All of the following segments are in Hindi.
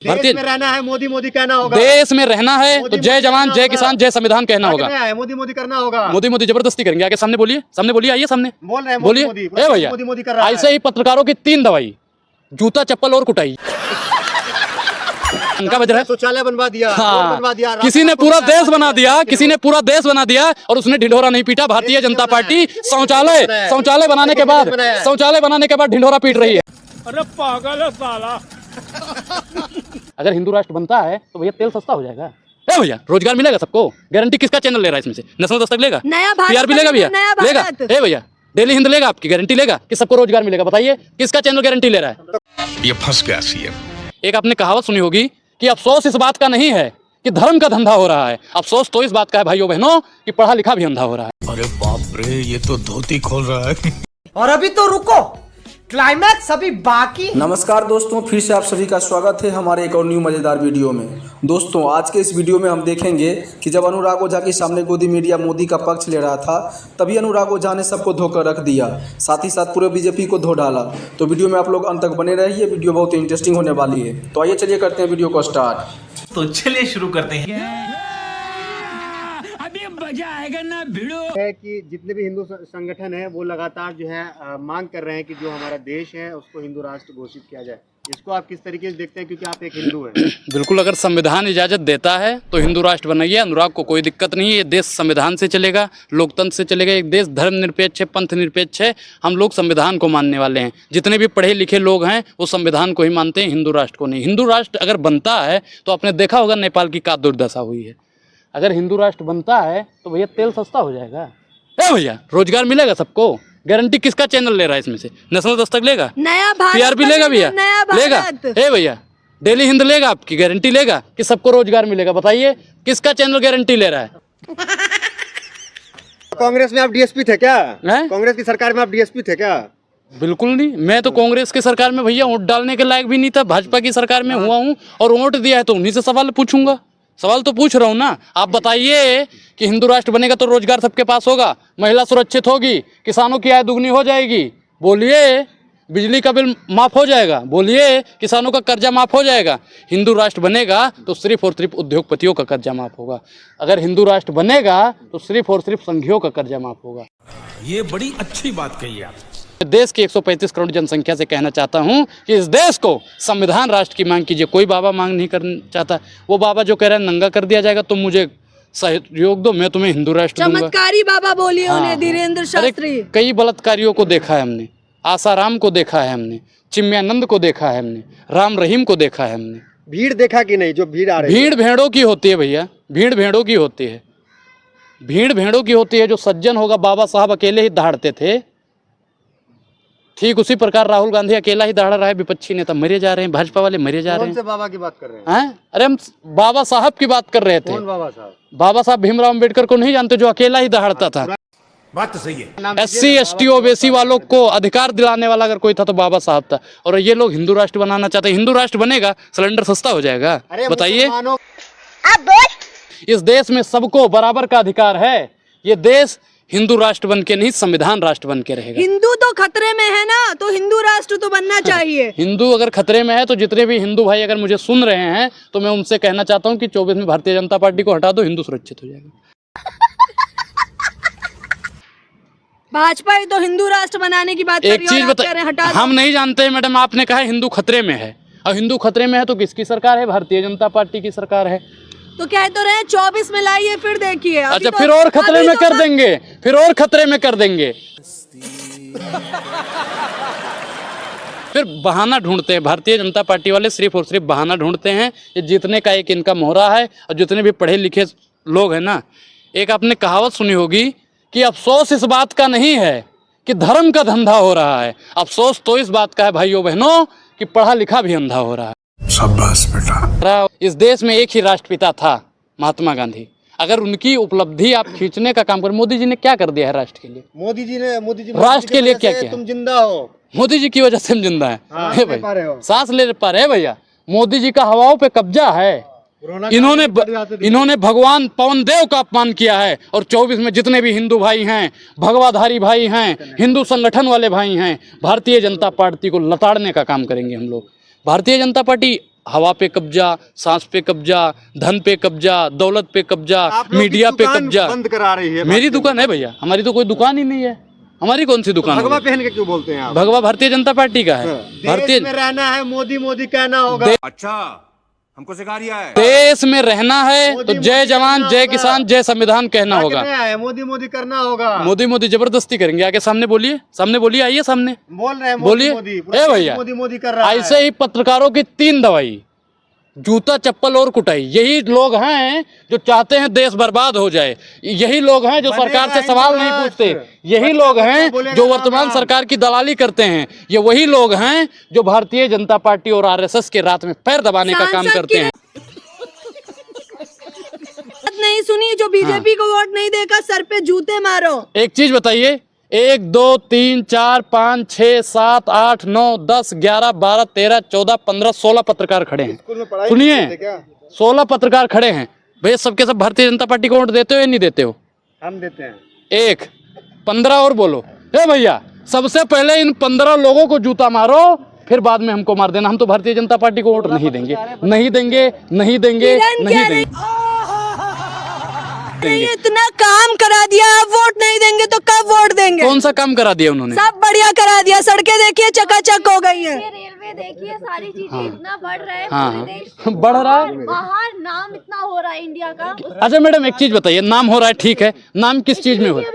देश में रहना है, मोदी मोदी कहना होगा। देश में रहना है तो जय जवान जय किसान जय संविधान कहना होगा। मोदी मोदी करना होगा। मोदी मोदी जबरदस्ती करेंगे। आगे सामने बोलिए, सामने बोलिए, आइए सामने बोल रहे हैं बोलिए। ए भैया, मोदी मोदी कर रहा है। ऐसे ही पत्रकारों की 3 दवाई, जूता चप्पल और कुटाई। उनका बज रहा है। शौचालय बनवा दिया, हाँ, बनवा दिया। किसी ने पूरा देश बना दिया, किसी ने पूरा देश बना दिया और उसने ढिंढोरा नहीं पीटा। भारतीय जनता पार्टी शौचालय बनाने के बाद ढिंढोरा पीट रही है। अरे पागल है साला। अगर हिंदू राष्ट्र बनता है तो भैया तेल सस्ता हो जाएगा। ए भैया, रोजगार मिलेगा सबको। गारंटी किसका चैनल ले रहा है इसमें से? नेशनल दस्तक लेगा, टीआरपी लेगा भैया, लेगा। ए भैया, डेली हिंद लेगा, आपकी गारंटी लेगा कि सबको रोजगार मिलेगा? बताइए किसका चैनल गारंटी ले रहा है? ये फंस गया सीएम। एक आपने कहावत सुनी होगी कि अफसोस इस बात का नहीं है कि धर्म का धंधा हो रहा है, अफसोस तो इस बात का है भाइयों बहनों कि पढ़ा लिखा भी अंधा हो रहा है। अरे बाप रे, ये तो धोती खोल रहा है। और अभी तो रुको, क्लाइमैक्स अभी बाकी। नमस्कार दोस्तों, फिर से आप सभी का स्वागत है हमारे एक और न्यू मज़ेदार वीडियो में। दोस्तों, आज के इस वीडियो में हम देखेंगे कि जब अनुराग ओझा के सामने गोदी मीडिया मोदी का पक्ष ले रहा था, तभी अनुराग ओझा ने सबको धोकर रख दिया, साथ ही साथ पूरे बीजेपी को धो डाला। तो वीडियो में आप लोग अंत तक बने रहिए, वीडियो बहुत इंटरेस्टिंग होने वाली है। तो आइए चलिए करते हैं वीडियो को स्टार्ट। तो चलिए शुरू करते हैं। अभी मजा आएगा ना भिड़ो। है कि जितने भी हिंदू संगठन है वो लगातार जो है मांग कर रहे हैं कि जो हमारा देश है उसको हिंदू राष्ट्र घोषित किया जाए। इसको आप किस तरीके से देखते हैं, क्योंकि आप एक हिंदू हैं? बिल्कुल, अगर संविधान इजाजत देता है तो हिंदू राष्ट्र बनाइए। अनुराग को कोई दिक्कत नहीं है। ये देश संविधान से चलेगा, लोकतंत्र से चलेगा। एक देश धर्मनिरपेक्ष है, पंथ निरपेक्ष है। हम लोग संविधान को मानने वाले हैं। जितने भी पढ़े लिखे लोग हैं वो संविधान को ही मानते हैं, हिंदू राष्ट्र को नहीं। हिंदू राष्ट्र अगर बनता है तो आपने देखा होगा नेपाल की क्या दुर्दशा हुई है। अगर हिंदू राष्ट्र बनता है तो भैया तेल सस्ता हो जाएगा। ए भैया, रोजगार मिलेगा सबको। गारंटी किसका चैनल ले रहा है इसमें से? नेशनल दस्तक लेगा, नया भारत टीआरपी लेगा भैया, लेगा। ए भैया, डेली हिंद लेगा, आपकी गारंटी लेगा कि सबको रोजगार मिलेगा? बताइए किसका चैनल गारंटी ले रहा है? कांग्रेस में आप डीएसपी थे क्या? हैं? कांग्रेस की सरकार में आप डीएसपी थे क्या? बिल्कुल नहीं। मैं तो कांग्रेस की सरकार में भैया वोट डालने के लायक भी नहीं था। भाजपा की सरकार में हुआ हूँ और वोट दिया है तो उन्हीं से सवाल पूछूंगा। सवाल तो पूछ रहा हूँ ना। आप बताइए कि हिंदू राष्ट्र बनेगा तो रोजगार सबके पास होगा, महिला सुरक्षित होगी, किसानों की आय दुगनी हो जाएगी, बोलिए। बिजली का बिल माफ़ हो जाएगा, बोलिए। किसानों का कर्जा माफ़ हो जाएगा। हिंदू राष्ट्र बनेगा तो सिर्फ और सिर्फ उद्योगपतियों का कर्जा माफ़ होगा। अगर हिंदू राष्ट्र बनेगा तो सिर्फ और सिर्फ संघियों का कर्जा माफ़ होगा। ये बड़ी अच्छी बात कही आप। देश की 135 करोड़ जनसंख्या से कहना चाहता हूं कि इस देश को संविधान राष्ट्र की मांग कीजिए। कोई बाबा मांग नहीं करना चाहता। वो बाबा जो कह रहा है नंगा कर दिया जाएगा, तुम मुझे सहयोग दो, मैं तुम्हें हिंदू राष्ट्र दूंगा। चमत्कारी बाबा बोलिए उन्हें, हाँ। धीरेन्द्र शास्त्री। कई बलात्कारियों को देखा है हमने, आसाराम को देखा है हमने, चिन्मयानंद को देखा है हमने, राम रहीम को देखा है हमने। भीड़ देखा कि नहीं? जो भीड़ आ रही है, भीड़ भेड़ों की होती है भैया, भीड़ भेड़ों की होती है, भीड़ भेड़ों की होती है। जो सज्जन होगा, बाबा साहब अकेले ही दहाड़ते थे, ठीक उसी प्रकार राहुल गांधी अकेला ही दहाड़ रहा है। विपक्षी नेता मरे जा रहे हैं, भाजपा वाले मरे जा रहे हैं। कौन से बाबा की बात कर रहे हैं? अरे हम बाबा साहब की बात कर रहे थे। कौन बाबा साहब? बाबा साहब भीमराव अम्बेडकर को नहीं जानते, जो अकेला ही दहाड़ता था। बात तो सही है। SC ST OBC वालों को अधिकार दिलाने वाला अगर कोई था तो बाबा साहब था। और ये लोग हिंदू राष्ट्र बनाना चाहते हैं। हिंदू राष्ट्र बनेगा, सिलेंडर सस्ता हो जाएगा। बताइए, इस देश में सबको बराबर का अधिकार है। ये देश हिंदू राष्ट्र बन के नहीं, संविधान राष्ट्र बन के रहेगा। हिंदू तो खतरे में है ना, तो हिंदू राष्ट्र तो बनना चाहिए। हिंदू अगर खतरे में है तो जितने भी हिंदू भाई अगर मुझे सुन रहे हैं तो मैं उनसे कहना चाहता हूं कि 24 में भारतीय जनता पार्टी को हटा दो, हिंदू सुरक्षित हो जाएगा। भाजपा ही तो हिंदू राष्ट्र बनाने की बात कर एक रही है चीज और आप कह रहे हैं हटा दो। हम नहीं जानते मैडम, आपने कहा हिंदू खतरे में है। और हिंदू खतरे में है तो किसकी सरकार है? भारतीय जनता पार्टी की सरकार है। तो कह तो रहे हैं 24 में लाइए, फिर देखिए। अच्छा, फिर और खतरे में कर देंगे, फिर और खतरे में कर देंगे। फिर बहाना ढूंढते हैं भारतीय जनता पार्टी वाले, सिर्फ और सिर्फ बहाना ढूंढते हैं। ये जीतने का एक इनका मोहरा है। और जितने भी पढ़े लिखे लोग हैं ना, एक आपने कहावत सुनी होगी कि अफसोस इस बात का नहीं है कि धर्म का धंधा हो रहा है, अफसोस तो इस बात का है भाइयों बहनों कि पढ़ा लिखा भी अंधा हो रहा है। शाबाश बेटा। इस देश में एक ही राष्ट्रपिता था, महात्मा गांधी। अगर उनकी उपलब्धि आप खींचने का काम करें, मोदी जी ने क्या कर दिया है राष्ट्र के लिए? मोदी जी राष्ट्र के लिए क्या किया? तुम जिंदा हो, मोदी जी की वजह से हम जिंदा है। भाई सांस ले पा रहे हैं भैया। मोदी जी का हवाओं पे कब्जा है। इन्होंने भगवान पवन देव का अपमान किया है। और 24 में जितने भी हिंदू भाई हैं, भगवाधारी भाई हैं, हिंदू संगठन वाले भाई हैं, भारतीय जनता पार्टी को लताड़ने का काम करेंगे हम लोग। भारतीय जनता पार्टी हवा पे कब्जा, सांस पे कब्जा, धन पे कब्जा, दौलत पे कब्जा, आप लोग की मीडिया पे दुकान कब्जा। बंद करा रही है। मेरी दुकान है भैया, हमारी तो कोई दुकान ही नहीं है। हमारी कौन सी दुकान भगवा है? पहन के क्यों बोलते हैं आप? भगवा भारतीय जनता पार्टी का है। देश भारतीय में रहना है, मोदी मोदी कहना होगा। अच्छा हमको सिखा रिया है। देश में रहना है मोदी तो मोदी जय जवान, करना जय होगा। किसान, जय संविधान कहना होगा। कहना है, मोदी मोदी करना होगा। मोदी मोदी जबरदस्ती करेंगे। आके सामने बोलिए, सामने बोलिए, आइए सामने बोल रहे हैं मोदी बोलिए। मोदी, पूरा ए देश भैया, मोदी मोदी कर रहा है। ऐसे ही पत्रकारों की 3 दवाई, जूता चप्पल और कुटाई। यही लोग हैं जो चाहते हैं देश बर्बाद हो जाए। यही लोग हैं जो सरकार से सवाल नहीं पूछते। यही लोग हैं जो वर्तमान सरकार की दलाली करते हैं। ये वही लोग हैं जो भारतीय जनता पार्टी और आरएसएस के रात में पैर दबाने का काम करते हैं। नहीं सुनी, जो बीजेपी को वोट नहीं देगा सर पे जूते मारो। एक चीज बताइए, 1 2 3 4 5 6 7 8 9 10 11 12 13 14 15 16 पत्रकार खड़े हैं। सुनिए, 16 पत्रकार खड़े हैं भैया। सबके सब भारतीय जनता पार्टी को वोट देते हो या नहीं देते हो? हम देते हैं। 1 15 और बोलो। ए भैया, सबसे पहले इन 15 लोगों को जूता मारो, फिर बाद में हमको मार देना। हम तो भारतीय जनता पार्टी को वोट नहीं देंगे, नहीं देंगे, नहीं देंगे, नहीं देंगे। इतना काम करा दिया, अब वोट नहीं देंगे तो कब वोट देंगे? कौन सा काम करा दिया उन्होंने? सब बढ़िया करा दिया। सड़कें देखिए चकाचक हो गई है। रेलवे देखिए, सारी चीजें इतना बढ़ रहा है। हाँ, पूरे देश हाँ, बढ़ रहा है। बाहर नाम इतना हो रहा है इंडिया का। अच्छा मैडम, एक चीज बताइए, नाम हो रहा है ठीक है, नाम किस चीज में हो रहा है?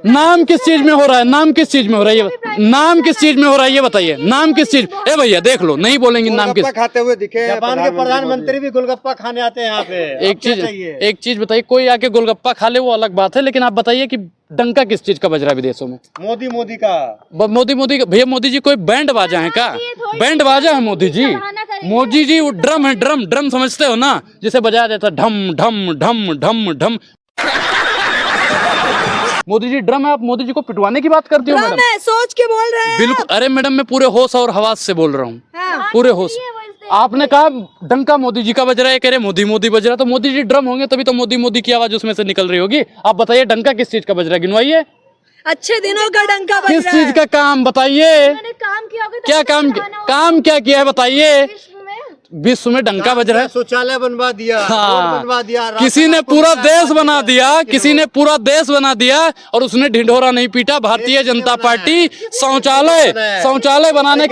नाम किस चीज में हो रहा है? नाम किस चीज में हो रहा है? ये नाम किस चीज में हो रहा है ये बताइए। नाम किस चीज? ए भैया देख लो, नहीं बोलेंगे नाम किस। खाते हुए दिखे। जापान के प्रधानमंत्री भी गोलगप्पा खाने आते हैं यहाँ पे। एक चीज बताइए, कोई आके गोलगप्पा खा ले वो अलग बात है, लेकिन आप बताइए कि डंका किस चीज का बज रहा है विदेशों में? मोदी मोदी का। मोदी मोदी का। भैया मोदी जी कोई बैंड बाजा है क्या? बैंड बाजा है मोदी जी? मोदी जी वो ड्रम है, ड्रम। ड्रम समझते हो ना, जिसे बजाया जाता है ढम ढम ढम ढम ढम। मोदी जी ड्रम है। आप मोदी जी को पिटवाने की बात करती हो मैडम? मैं सोच के बोल रहे हैं। बिल्कुल। अरे मैडम, मैं पूरे होश और हवास से बोल रहा हूँ। हाँ। पूरे होश। आपने कहा डंका मोदी जी का बज रहा है, कह रहे मोदी मोदी बज रहा है। तो मोदी जी ड्रम होंगे तभी तो मोदी मोदी की आवाज उसमें से निकल रही होगी। आप बताइए डंका किस चीज का बज रहा है, गिनवाइए। अच्छे दिनों का डंका बज किस रहा है। चीज का काम बताइए? काम किया होगा, क्या काम क्या किया है बताइए? विश्व में डंका बज रहा है। शौचालय बनवा दिया, हाँ। रोड बनवा दिया, किसी ने पूरा देश बना दिया, किसी ने पूरा देश बना दिया और उसने ढिंढोरा नहीं पीटा। भारतीय जनता पार्टी शौचालय बनाने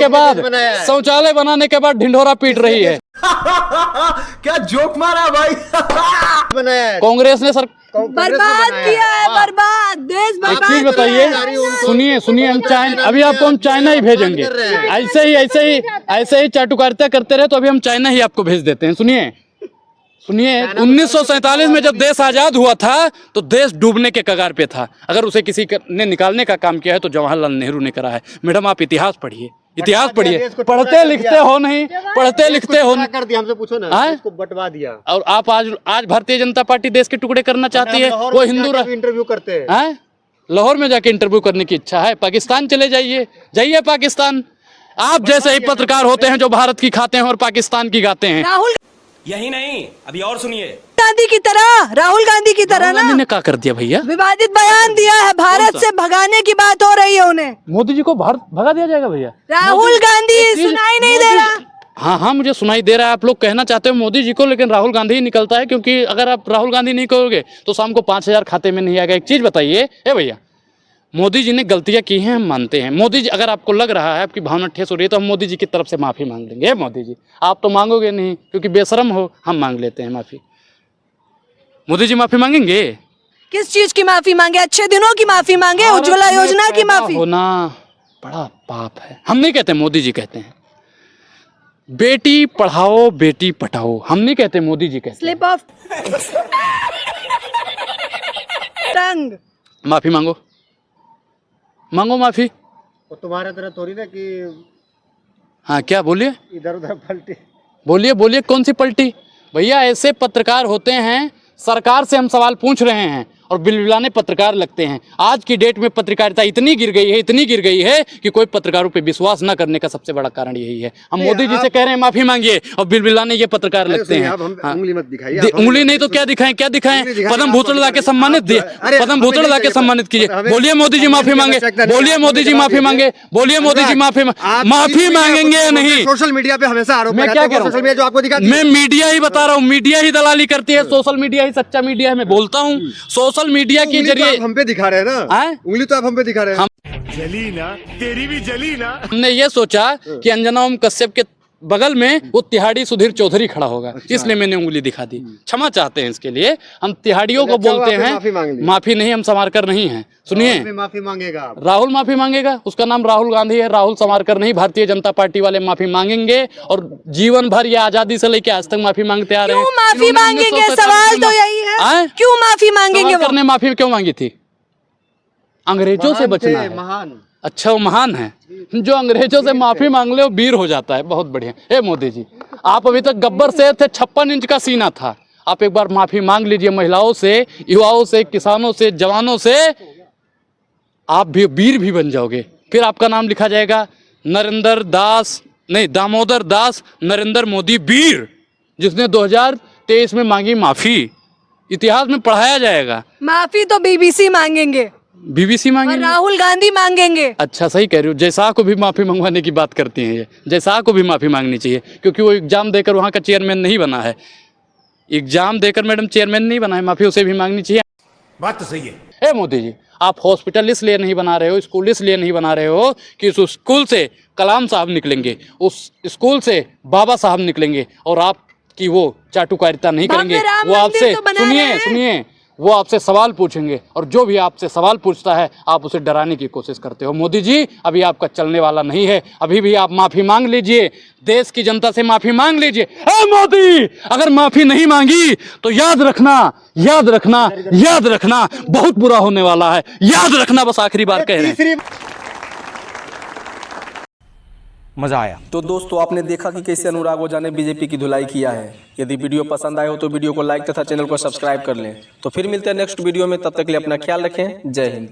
के बाद ढिंढोरा पीट रही है। क्या जोक मारा भाई। बनाया है। कांग्रेस ने सर बर्बाद किया है, बर्बाद देश एक बर्बाद। चीज बताइए, सुनिए हम चाइना, अभी आपको हम चाइना ही भेजेंगे। ऐसे ही चाटुकारिता करते रहे तो अभी हम चाइना ही आपको भेज देते हैं। सुनिए 1947 में जब देश आजाद हुआ था तो देश डूबने के कगार पे था। अगर उसे किसी ने निकालने का काम किया है तो जवाहरलाल नेहरू ने करा है। मैडम आप इतिहास पढ़िए, इतिहास पढ़िए। पढ़ते लिखते हो नहीं, पढ़ते लिखते हो कर दिया, हमसे पूछो ना। इसको बंटवा दिया। और आप आज भारतीय जनता पार्टी देश के टुकड़े करना चाहती है। वो हिंदू इंटरव्यू करते हैं। लाहौर में जाके इंटरव्यू करने की इच्छा है? पाकिस्तान चले जाइए पाकिस्तान। आप जैसे ही पत्रकार होते हैं जो भारत की खाते हैं और पाकिस्तान की गाते हैं। राहुल यही नहीं, अभी और सुनिए। गांधी की तरह, राहुल गांधी की तरह ना ने क्या कर दिया भैया? विवादित बयान दिया है। भारत से भगाने की बात हो रही है उन्हें। मोदी जी को भारत भगा दिया जाएगा भैया? राहुल गांधी सुनाई नहीं दे रहा। हाँ, मुझे सुनाई दे रहा है। आप लोग कहना चाहते हो मोदी जी को, लेकिन राहुल गांधी ही निकलता है। क्योंकि अगर आप राहुल गांधी नहीं कहोगे तो शाम को 5000 खाते में नहीं आएगा। एक चीज बताइए ए भैया, मोदी जी ने गलतियां की हैं, हम मानते हैं। मोदी जी, अगर आपको लग रहा है आपकी भावना ठेस हो रही है तो हम मोदी जी की तरफ से माफी मांग लेंगे। मोदी जी आप तो मांगोगे नहीं क्योंकि बेशरम हो, हम मांग लेते हैं माफी। मोदी जी माफी मांगेंगे? किस चीज की माफी मांगे? अच्छे दिनों की माफी मांगे, उज्ज्वला योजना की माफी। होना बड़ा पाप है। हम नहीं कहते, मोदी जी कहते हैं। बेटी पढ़ाओ बेटी पढ़ाओ, हम नहीं कहते, मोदी जी कहते हैं। Slip of tongue. माफी मांगो माफी। वो तुम्हारे तरह थोड़ी ना कि हाँ, क्या बोलिए? इधर उधर पलटी। बोलिए कौन सी पलटी? भैया ऐसे पत्रकार होते हैं, सरकार से हम सवाल पूछ रहे हैं और बिलबिलाने पत्रकार लगते हैं। आज की डेट में पत्रकारिता इतनी गिर गई है कि कोई पत्रकारों पे विश्वास न करने का सबसे बड़ा कारण यही है। हम मोदी जी से कह रहे हैं माफी मांगिए और बिलबिलाने ये पत्रकार लगते हैं। उंगली मत दिखाइए। उंगली नहीं तो क्या दिखाएं? पद्म भूषण ला के सम्मानित दिए, पद्म भूषण ला के सम्मानित कीजिए। बोलिए मोदी जी माफी मांगे, बोलिए मोदी जी माफी मांगे, बोलिए मोदी जी माफी मांगेंगे या नहीं? सोशल मीडिया पे हमेशा आरोप मैं क्या कह रहा हूं? सोशल मीडिया जो आपको दिखाती है। मैं मीडिया ही बता रहा हूँ, मीडिया ही दलाली करती है, सोशल मीडिया ही सच्चा मीडिया है। मैं बोलता हूँ सोशल मीडिया के जरिए हम पे दिखा रहे हैं ना, उंगली तो आप हम पे दिखा रहे हैं। जली ना, तेरी भी जली ना। हमने ये सोचा कि अंजना ओम कश्यप के बगल में वो तिहाड़ी सुधीर चौधरी खड़ा होगा, इसलिए मैंने उंगली दिखा दी। क्षमा चाहते हैं इसके लिए। हम तिहाड़ियों को बोलते हैं, माफी नहीं, हम समारकर नहीं हैं। सुनिए, माफी मांगेगा राहुल माफी मांगेगा, उसका नाम राहुल गांधी है, राहुल समारकर नहीं। भारतीय जनता पार्टी वाले माफी मांगेंगे और जीवन भर या आजादी से लेकर आज तक माफी मांगते आ रहे हैं। क्यों माफी मांगेंगे? सवाल तो यही है, क्यों माफी मांगेंगे? करने माफी क्यों मांगी थी? अंग्रेजों से बचना है। महान, अच्छा, वो महान है। जो अंग्रेजों से माफी मांग ले वो वीर हो जाता है। बहुत बढ़िया। हे मोदी जी, आप अभी तक गब्बर शेर थे, 56 इंच का सीना था। आप एक बार माफी मांग लीजिए महिलाओं से, युवाओं से, किसानों से, जवानों से। आप भी वीर भी बन जाओगे। फिर आपका नाम लिखा जाएगा दामोदर दास नरेंद्र मोदी वीर, जिसने 2023 में मांगी माफी। इतिहास में पढ़ाया जाएगा। माफी तो बीबीसी मांगेंगे, बीबीसी मांगेंगे, राहुल गांधी मांगेंगे। अच्छा, सही कह रही हो। जयशाह को भी माफी मंगवाने की बात करती हैं ये। जयशाह को भी माफी मांगनी चाहिए, क्योंकि वो एग्जाम देकर वहाँ का चेयरमैन नहीं बना है। एग्जाम देकर मैडम चेयरमैन नहीं बना है, माफी उसे भी मांगनी चाहिए। बात तो सही है। ए मोदी जी, आप हॉस्पिटल इसलिए नहीं बना रहे हो, स्कूल इसलिए नहीं बना रहे हो कि उस स्कूल से कलाम साहब निकलेंगे, उस स्कूल से बाबा साहब निकलेंगे और आपकी वो चाटुकारिता नहीं करेंगे। वो आपसे सुनिए, वो आपसे सवाल पूछेंगे और जो भी आपसे सवाल पूछता है आप उसे डराने की कोशिश करते हो। मोदी जी, अभी आपका चलने वाला नहीं है। अभी भी आप माफी मांग लीजिए, देश की जनता से माफी मांग लीजिए। ए मोदी, अगर माफी नहीं मांगी तो याद रखना बहुत बुरा होने वाला है। याद रखना, बस आखिरी बार कह रहे हैं। मजा आया। तो दोस्तों, आपने देखा कि कैसे अनुराग ओझा ने बीजेपी की धुलाई किया है। यदि वीडियो पसंद आए हो तो वीडियो को लाइक तथा चैनल को सब्सक्राइब कर लें। तो फिर मिलते हैं नेक्स्ट वीडियो में, तब तक के लिए अपना ख्याल रखें। जय हिंद।